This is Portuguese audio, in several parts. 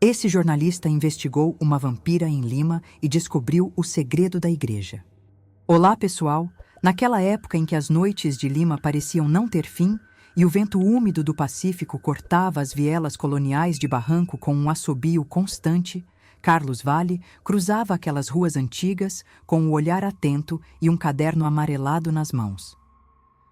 Esse jornalista investigou uma vampira em Lima e descobriu o segredo da igreja. Olá, pessoal! Naquela época em que as noites de Lima pareciam não ter fim e o vento úmido do Pacífico cortava as vielas coloniais de Barranco com um assobio constante, Carlos Valle cruzava aquelas ruas antigas com um olhar atento e um caderno amarelado nas mãos.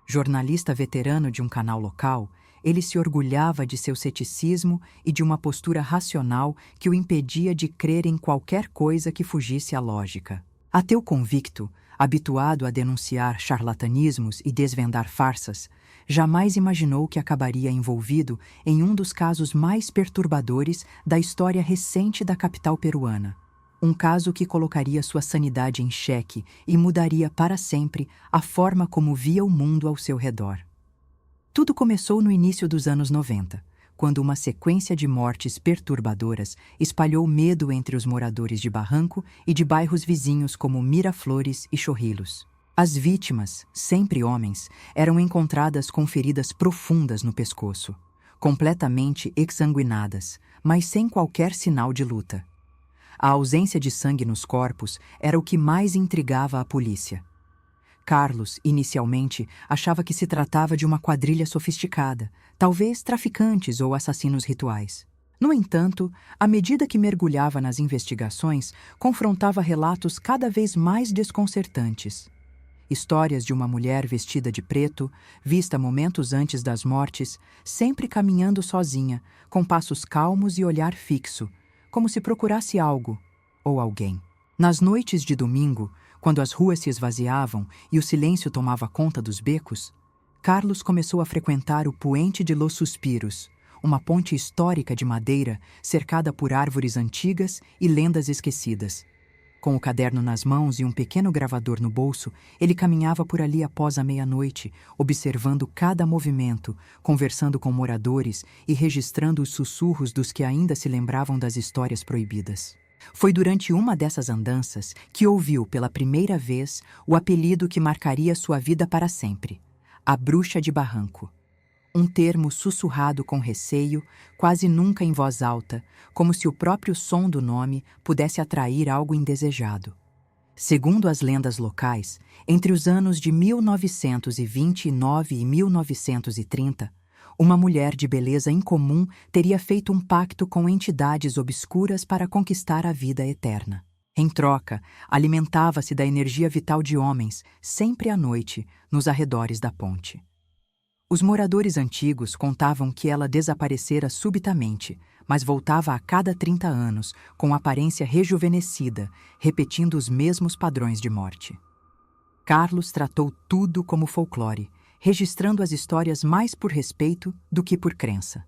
Jornalista veterano de um canal local, ele se orgulhava de seu ceticismo e de uma postura racional que o impedia de crer em qualquer coisa que fugisse à lógica. Ateu convicto, habituado a denunciar charlatanismos e desvendar farsas, jamais imaginou que acabaria envolvido em um dos casos mais perturbadores da história recente da capital peruana. Um caso que colocaria sua sanidade em xeque e mudaria para sempre a forma como via o mundo ao seu redor. Tudo começou no início dos anos 90, quando uma sequência de mortes perturbadoras espalhou medo entre os moradores de Barranco e de bairros vizinhos como Miraflores e Chorrillos. As vítimas, sempre homens, eram encontradas com feridas profundas no pescoço, completamente exsanguinadas, mas sem qualquer sinal de luta. A ausência de sangue nos corpos era o que mais intrigava a polícia. Carlos, inicialmente, achava que se tratava de uma quadrilha sofisticada, talvez traficantes ou assassinos rituais. No entanto, à medida que mergulhava nas investigações, confrontava relatos cada vez mais desconcertantes. Histórias de uma mulher vestida de preto, vista momentos antes das mortes, sempre caminhando sozinha, com passos calmos e olhar fixo, como se procurasse algo ou alguém. Nas noites de domingo, quando as ruas se esvaziavam e o silêncio tomava conta dos becos, Carlos começou a frequentar o Puente de los Suspiros, uma ponte histórica de madeira cercada por árvores antigas e lendas esquecidas. Com o caderno nas mãos e um pequeno gravador no bolso, ele caminhava por ali após a meia-noite, observando cada movimento, conversando com moradores e registrando os sussurros dos que ainda se lembravam das histórias proibidas. Foi durante uma dessas andanças que ouviu pela primeira vez o apelido que marcaria sua vida para sempre: a Bruxa de Barranco. Um termo sussurrado com receio, quase nunca em voz alta, como se o próprio som do nome pudesse atrair algo indesejado. Segundo as lendas locais, entre os anos de 1929 e 1930, uma mulher de beleza incomum teria feito um pacto com entidades obscuras para conquistar a vida eterna. Em troca, alimentava-se da energia vital de homens, sempre à noite, nos arredores da ponte. Os moradores antigos contavam que ela desaparecera subitamente, mas voltava a cada 30 anos, com aparência rejuvenescida, repetindo os mesmos padrões de morte. Carlos tratou tudo como folclore, registrando as histórias mais por respeito do que por crença.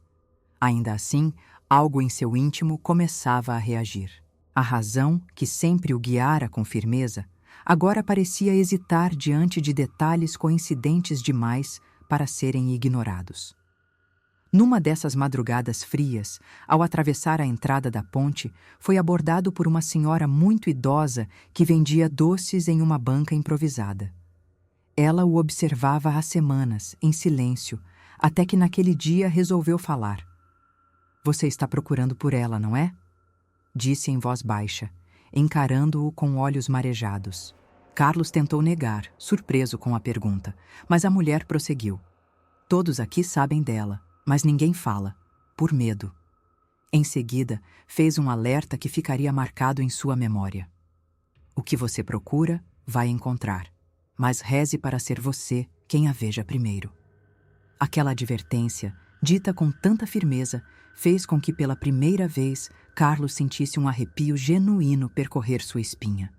Ainda assim, algo em seu íntimo começava a reagir. A razão, que sempre o guiara com firmeza, agora parecia hesitar diante de detalhes coincidentes demais para serem ignorados. Numa dessas madrugadas frias, ao atravessar a entrada da ponte, foi abordado por uma senhora muito idosa que vendia doces em uma banca improvisada. Ela o observava há semanas, em silêncio, até que naquele dia resolveu falar. "Você está procurando por ela, não é?" Disse em voz baixa, encarando-o com olhos marejados. Carlos tentou negar, surpreso com a pergunta, mas a mulher prosseguiu. "Todos aqui sabem dela, mas ninguém fala, por medo." Em seguida, fez um alerta que ficaria marcado em sua memória. "O que você procura, vai encontrar, mas reze para ser você quem a veja primeiro." Aquela advertência, dita com tanta firmeza, fez com que pela primeira vez Carlos sentisse um arrepio genuíno percorrer sua espinha.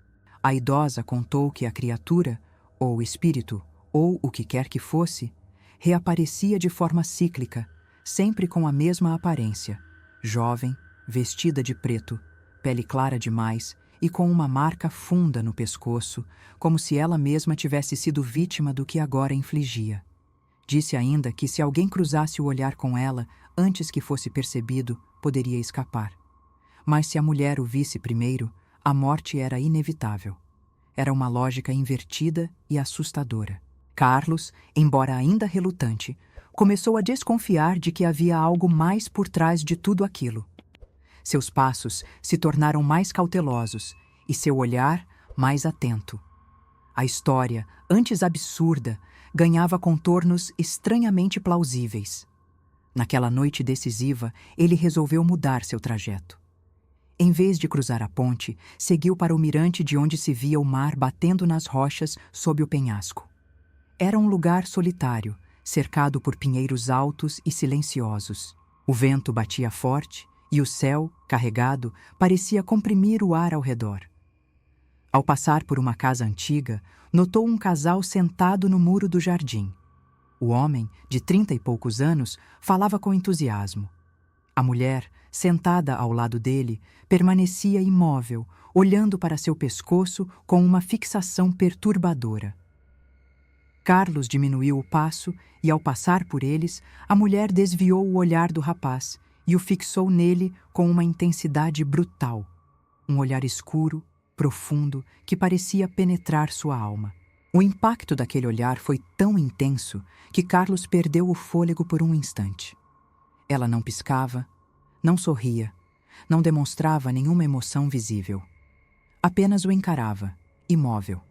A idosa contou que a criatura, ou espírito, ou o que quer que fosse, reaparecia de forma cíclica, sempre com a mesma aparência, jovem, vestida de preto, pele clara demais e com uma marca funda no pescoço, como se ela mesma tivesse sido vítima do que agora infligia. Disse ainda que se alguém cruzasse o olhar com ela antes que fosse percebido, poderia escapar. Mas se a mulher o visse primeiro, a morte era inevitável. Era uma lógica invertida e assustadora. Carlos, embora ainda relutante, começou a desconfiar de que havia algo mais por trás de tudo aquilo. Seus passos se tornaram mais cautelosos e seu olhar mais atento. A história, antes absurda, ganhava contornos estranhamente plausíveis. Naquela noite decisiva, ele resolveu mudar seu trajeto. Em vez de cruzar a ponte, seguiu para o mirante de onde se via o mar batendo nas rochas sob o penhasco. Era um lugar solitário, cercado por pinheiros altos e silenciosos. O vento batia forte e o céu, carregado, parecia comprimir o ar ao redor. Ao passar por uma casa antiga, notou um casal sentado no muro do jardim. O homem, de 30 e poucos anos, falava com entusiasmo. A mulher, sentada ao lado dele, permanecia imóvel, olhando para seu pescoço com uma fixação perturbadora. Carlos diminuiu o passo e, ao passar por eles, a mulher desviou o olhar do rapaz e o fixou nele com uma intensidade brutal. Um olhar escuro, profundo, que parecia penetrar sua alma. O impacto daquele olhar foi tão intenso que Carlos perdeu o fôlego por um instante. Ela não piscava, não sorria, não demonstrava nenhuma emoção visível. Apenas o encarava, imóvel.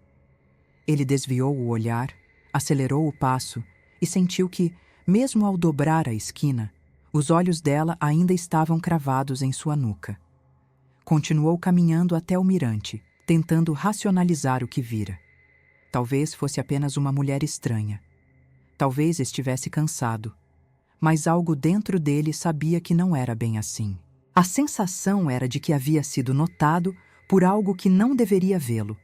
Ele desviou o olhar, acelerou o passo e sentiu que, mesmo ao dobrar a esquina, os olhos dela ainda estavam cravados em sua nuca. Continuou caminhando até o mirante, tentando racionalizar o que vira. Talvez fosse apenas uma mulher estranha. Talvez estivesse cansado. Mas algo dentro dele sabia que não era bem assim. A sensação era de que havia sido notado por algo que não deveria vê-lo.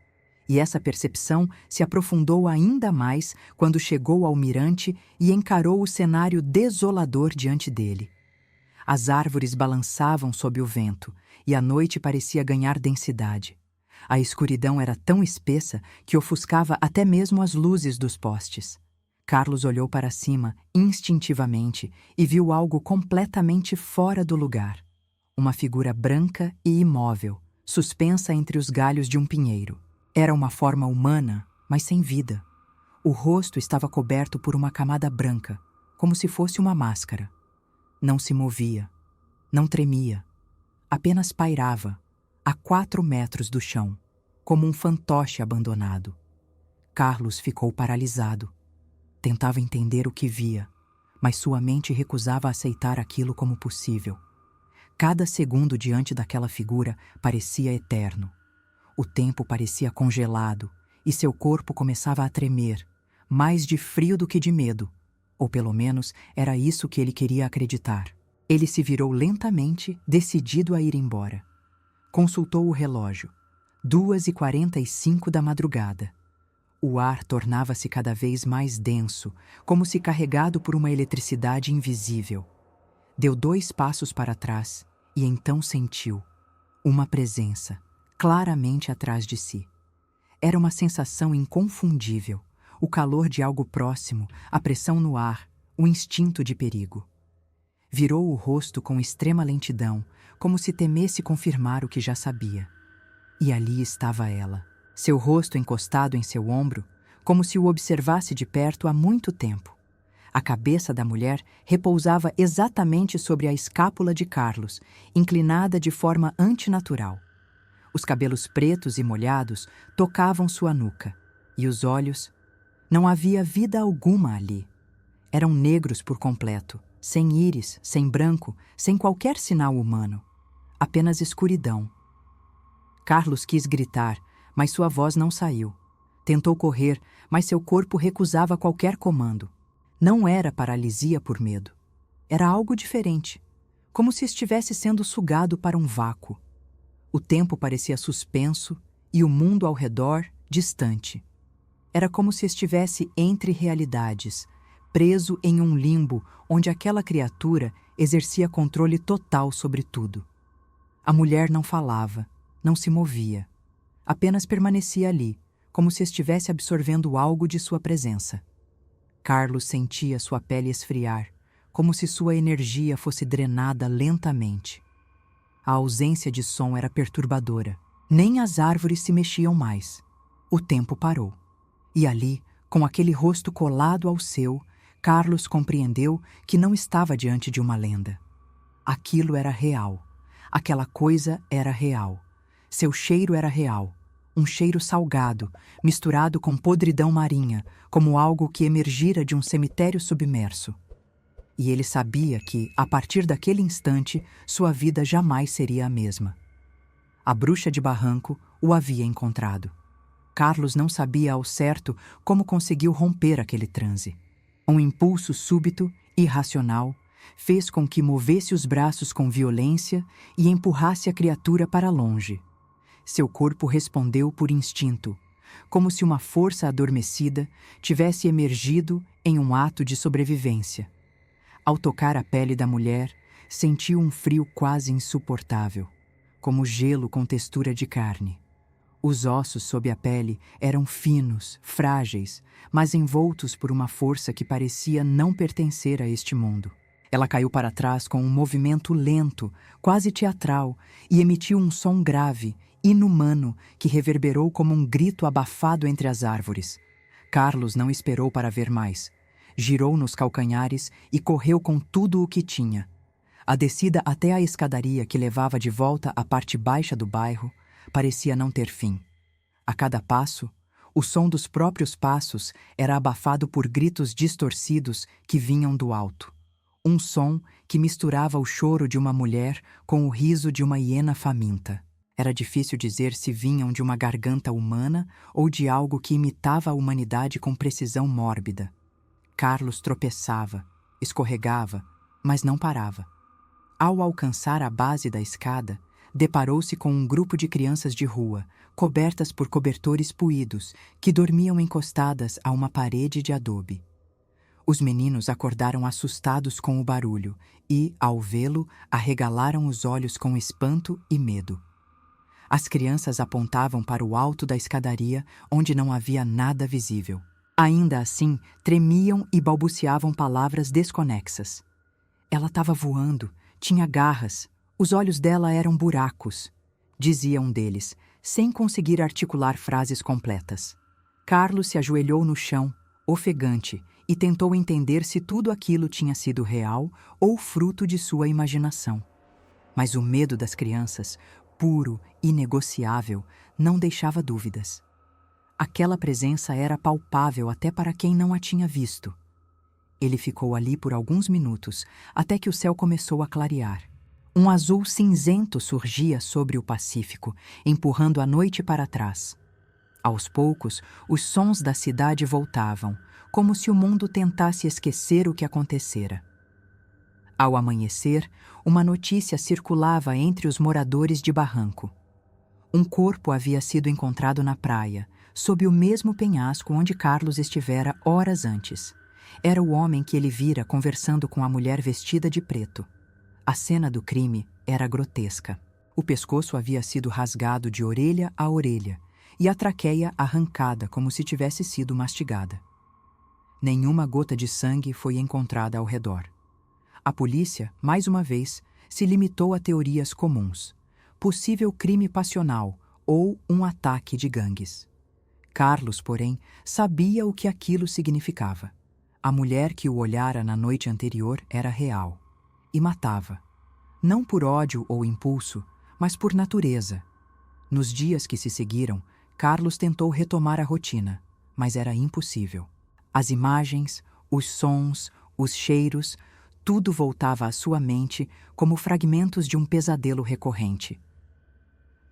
E essa percepção se aprofundou ainda mais quando chegou ao mirante e encarou o cenário desolador diante dele. As árvores balançavam sob o vento e a noite parecia ganhar densidade. A escuridão era tão espessa que ofuscava até mesmo as luzes dos postes. Carlos olhou para cima instintivamente e viu algo completamente fora do lugar. Uma figura branca e imóvel, suspensa entre os galhos de um pinheiro. Era uma forma humana, mas sem vida. O rosto estava coberto por uma camada branca, como se fosse uma máscara. Não se movia, não tremia, apenas pairava, a 4 metros do chão, como um fantoche abandonado. Carlos ficou paralisado. Tentava entender o que via, mas sua mente recusava aceitar aquilo como possível. Cada segundo diante daquela figura parecia eterno. O tempo parecia congelado e seu corpo começava a tremer, mais de frio do que de medo, ou pelo menos era isso que ele queria acreditar. Ele se virou lentamente, decidido a ir embora. Consultou o relógio. 2h45 da madrugada. O ar tornava-se cada vez mais denso, como se carregado por uma eletricidade invisível. Deu 2 passos para trás e então sentiu uma presença, claramente atrás de si. Era uma sensação inconfundível, o calor de algo próximo, a pressão no ar, o instinto de perigo. Virou o rosto com extrema lentidão, como se temesse confirmar o que já sabia. E ali estava ela, seu rosto encostado em seu ombro, como se o observasse de perto há muito tempo. A cabeça da mulher repousava exatamente sobre a escápula de Carlos, inclinada de forma antinatural. Os cabelos pretos e molhados tocavam sua nuca, e os olhos... Não havia vida alguma ali. Eram negros por completo, sem íris, sem branco, sem qualquer sinal humano. Apenas escuridão. Carlos quis gritar, mas sua voz não saiu. Tentou correr, mas seu corpo recusava qualquer comando. Não era paralisia por medo. Era algo diferente, como se estivesse sendo sugado para um vácuo. O tempo parecia suspenso e o mundo ao redor distante. Era como se estivesse entre realidades, preso em um limbo onde aquela criatura exercia controle total sobre tudo. A mulher não falava, não se movia. Apenas permanecia ali, como se estivesse absorvendo algo de sua presença. Carlos sentia sua pele esfriar, como se sua energia fosse drenada lentamente. A ausência de som era perturbadora. Nem as árvores se mexiam mais. O tempo parou. E ali, com aquele rosto colado ao seu, Carlos compreendeu que não estava diante de uma lenda. Aquilo era real. Aquela coisa era real. Seu cheiro era real. Um cheiro salgado, misturado com podridão marinha, como algo que emergira de um cemitério submerso. E ele sabia que, a partir daquele instante, sua vida jamais seria a mesma. A bruxa de Barranco o havia encontrado. Carlos não sabia ao certo como conseguiu romper aquele transe. Um impulso súbito, irracional, fez com que movesse os braços com violência e empurrasse a criatura para longe. Seu corpo respondeu por instinto, como se uma força adormecida tivesse emergido em um ato de sobrevivência. Ao tocar a pele da mulher, sentiu um frio quase insuportável, como gelo com textura de carne. Os ossos sob a pele eram finos, frágeis, mas envoltos por uma força que parecia não pertencer a este mundo. Ela caiu para trás com um movimento lento, quase teatral, e emitiu um som grave, inumano, que reverberou como um grito abafado entre as árvores. Carlos não esperou para ver mais. Girou nos calcanhares e correu com tudo o que tinha. A descida até a escadaria que levava de volta à parte baixa do bairro parecia não ter fim. A cada passo, o som dos próprios passos era abafado por gritos distorcidos que vinham do alto. Um som que misturava o choro de uma mulher com o riso de uma hiena faminta. Era difícil dizer se vinham de uma garganta humana ou de algo que imitava a humanidade com precisão mórbida. Carlos tropeçava, escorregava, mas não parava. Ao alcançar a base da escada, deparou-se com um grupo de crianças de rua, cobertas por cobertores puídos, que dormiam encostadas a uma parede de adobe. Os meninos acordaram assustados com o barulho e, ao vê-lo, arregalaram os olhos com espanto e medo. As crianças apontavam para o alto da escadaria, onde não havia nada visível. Ainda assim, tremiam e balbuciavam palavras desconexas. Ela estava voando, tinha garras, os olhos dela eram buracos, dizia um deles, sem conseguir articular frases completas. Carlos se ajoelhou no chão, ofegante, e tentou entender se tudo aquilo tinha sido real ou fruto de sua imaginação. Mas o medo das crianças, puro, inegociável, não deixava dúvidas. Aquela presença era palpável até para quem não a tinha visto. Ele ficou ali por alguns minutos, até que o céu começou a clarear. Um azul cinzento surgia sobre o Pacífico, empurrando a noite para trás. Aos poucos, os sons da cidade voltavam, como se o mundo tentasse esquecer o que acontecera. Ao amanhecer, uma notícia circulava entre os moradores de Barranco. Um corpo havia sido encontrado na praia, sob o mesmo penhasco onde Carlos estivera horas antes. Era o homem que ele vira conversando com a mulher vestida de preto. A cena do crime era grotesca. O pescoço havia sido rasgado de orelha a orelha e a traqueia arrancada como se tivesse sido mastigada. Nenhuma gota de sangue foi encontrada ao redor. A polícia, mais uma vez, se limitou a teorias comuns: possível crime passional ou um ataque de gangues. Carlos, porém, sabia o que aquilo significava. A mulher que o olhara na noite anterior era real e matava, não por ódio ou impulso, mas por natureza. Nos dias que se seguiram, Carlos tentou retomar a rotina, mas era impossível. As imagens, os sons, os cheiros, tudo voltava à sua mente como fragmentos de um pesadelo recorrente.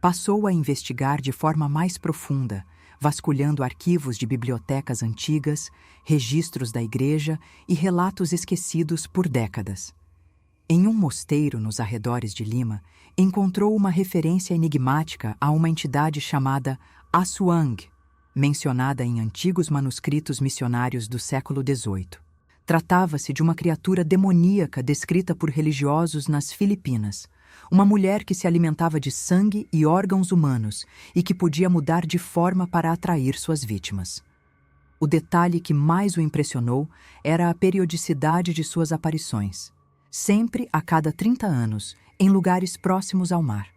Passou a investigar de forma mais profunda, vasculhando arquivos de bibliotecas antigas, registros da igreja e relatos esquecidos por décadas. Em um mosteiro nos arredores de Lima, encontrou uma referência enigmática a uma entidade chamada Aswang, mencionada em antigos manuscritos missionários do século XVIII. Tratava-se de uma criatura demoníaca descrita por religiosos nas Filipinas, uma mulher que se alimentava de sangue e órgãos humanos e que podia mudar de forma para atrair suas vítimas. O detalhe que mais o impressionou era a periodicidade de suas aparições, sempre a cada 30 anos, em lugares próximos ao mar.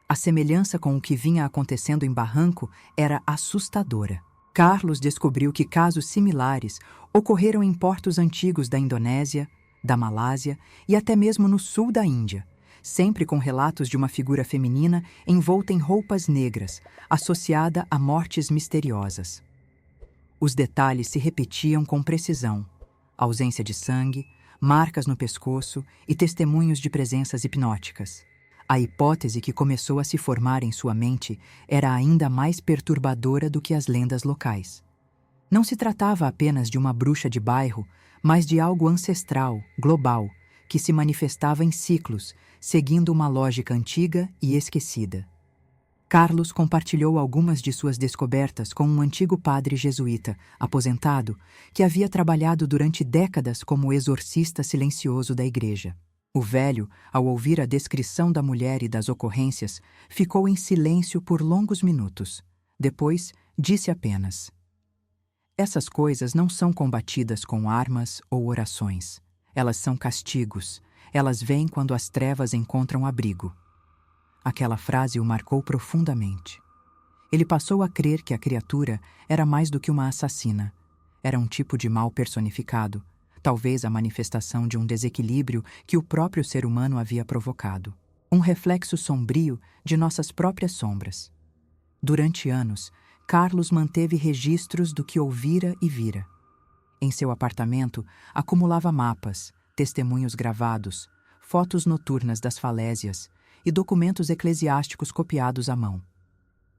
A semelhança com o que vinha acontecendo em Barranco era assustadora. Carlos descobriu que casos similares ocorreram em portos antigos da Indonésia, da Malásia e até mesmo no sul da Índia, sempre com relatos de uma figura feminina envolta em roupas negras, associada a mortes misteriosas. Os detalhes se repetiam com precisão: ausência de sangue, marcas no pescoço e testemunhos de presenças hipnóticas. A hipótese que começou a se formar em sua mente era ainda mais perturbadora do que as lendas locais. Não se tratava apenas de uma bruxa de bairro, mas de algo ancestral, global, que se manifestava em ciclos, seguindo uma lógica antiga e esquecida. Carlos compartilhou algumas de suas descobertas com um antigo padre jesuíta, aposentado, que havia trabalhado durante décadas como exorcista silencioso da igreja. O velho, ao ouvir a descrição da mulher e das ocorrências, ficou em silêncio por longos minutos. Depois, disse apenas: "Essas coisas não são combatidas com armas ou orações. Elas são castigos. Elas vêm quando as trevas encontram abrigo." Aquela frase o marcou profundamente. Ele passou a crer que a criatura era mais do que uma assassina. Era um tipo de mal personificado, talvez a manifestação de um desequilíbrio que o próprio ser humano havia provocado. Um reflexo sombrio de nossas próprias sombras. Durante anos, Carlos manteve registros do que ouvira e vira. Em seu apartamento, acumulava mapas, testemunhos gravados, fotos noturnas das falésias e documentos eclesiásticos copiados à mão.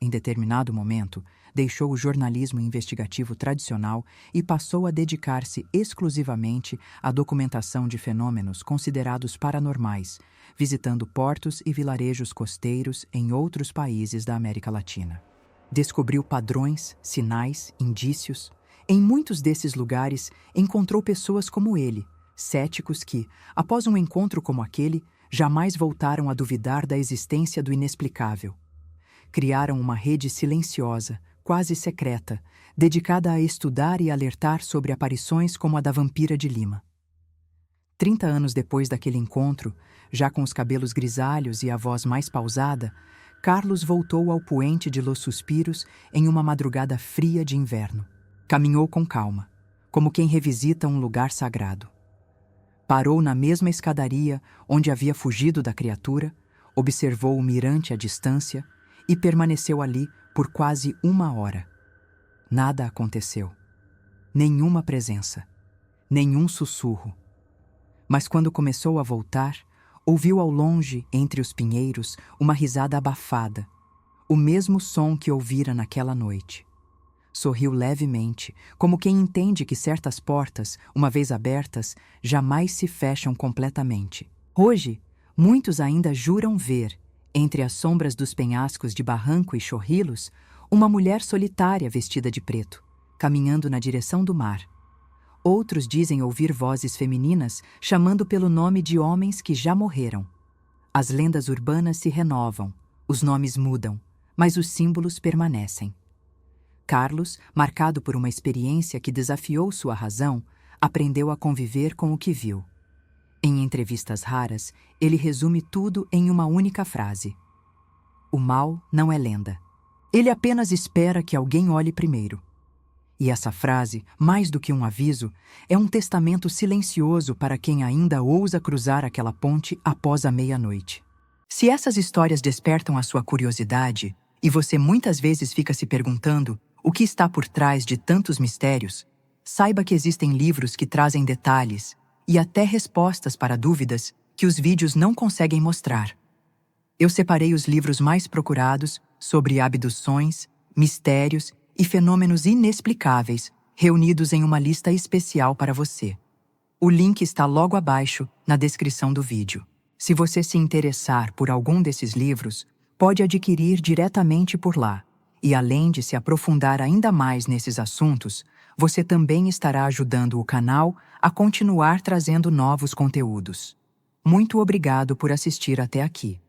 Em determinado momento, deixou o jornalismo investigativo tradicional e passou a dedicar-se exclusivamente à documentação de fenômenos considerados paranormais, visitando portos e vilarejos costeiros em outros países da América Latina. Descobriu padrões, sinais, indícios. Em muitos desses lugares, encontrou pessoas como ele, céticos que, após um encontro como aquele, jamais voltaram a duvidar da existência do inexplicável. Criaram uma rede silenciosa, quase secreta, dedicada a estudar e alertar sobre aparições como a da vampira de Lima. 30 anos depois daquele encontro, já com os cabelos grisalhos e a voz mais pausada, Carlos voltou ao Puente de Los Suspiros em uma madrugada fria de inverno. Caminhou com calma, como quem revisita um lugar sagrado. Parou na mesma escadaria onde havia fugido da criatura, observou o mirante à distância e permaneceu ali por quase 1 hora. Nada aconteceu. Nenhuma presença. Nenhum sussurro. Mas quando começou a voltar, ouviu ao longe, entre os pinheiros, uma risada abafada, o mesmo som que ouvira naquela noite. Sorriu levemente, como quem entende que certas portas, uma vez abertas, jamais se fecham completamente. Hoje, muitos ainda juram ver, entre as sombras dos penhascos de Barranco e Chorrillos, uma mulher solitária vestida de preto, caminhando na direção do mar. Outros dizem ouvir vozes femininas chamando pelo nome de homens que já morreram. As lendas urbanas se renovam, os nomes mudam, mas os símbolos permanecem. Carlos, marcado por uma experiência que desafiou sua razão, aprendeu a conviver com o que viu. Em entrevistas raras, ele resume tudo em uma única frase: "O mal não é lenda. Ele apenas espera que alguém olhe primeiro." E essa frase, mais do que um aviso, é um testamento silencioso para quem ainda ousa cruzar aquela ponte após a meia-noite. Se essas histórias despertam a sua curiosidade, e você muitas vezes fica se perguntando o que está por trás de tantos mistérios, saiba que existem livros que trazem detalhes e até respostas para dúvidas que os vídeos não conseguem mostrar. Eu separei os livros mais procurados sobre abduções, mistérios e fenômenos inexplicáveis, reunidos em uma lista especial para você. O link está logo abaixo, na descrição do vídeo. Se você se interessar por algum desses livros, pode adquirir diretamente por lá. E além de se aprofundar ainda mais nesses assuntos, você também estará ajudando o canal a continuar trazendo novos conteúdos. Muito obrigado por assistir até aqui.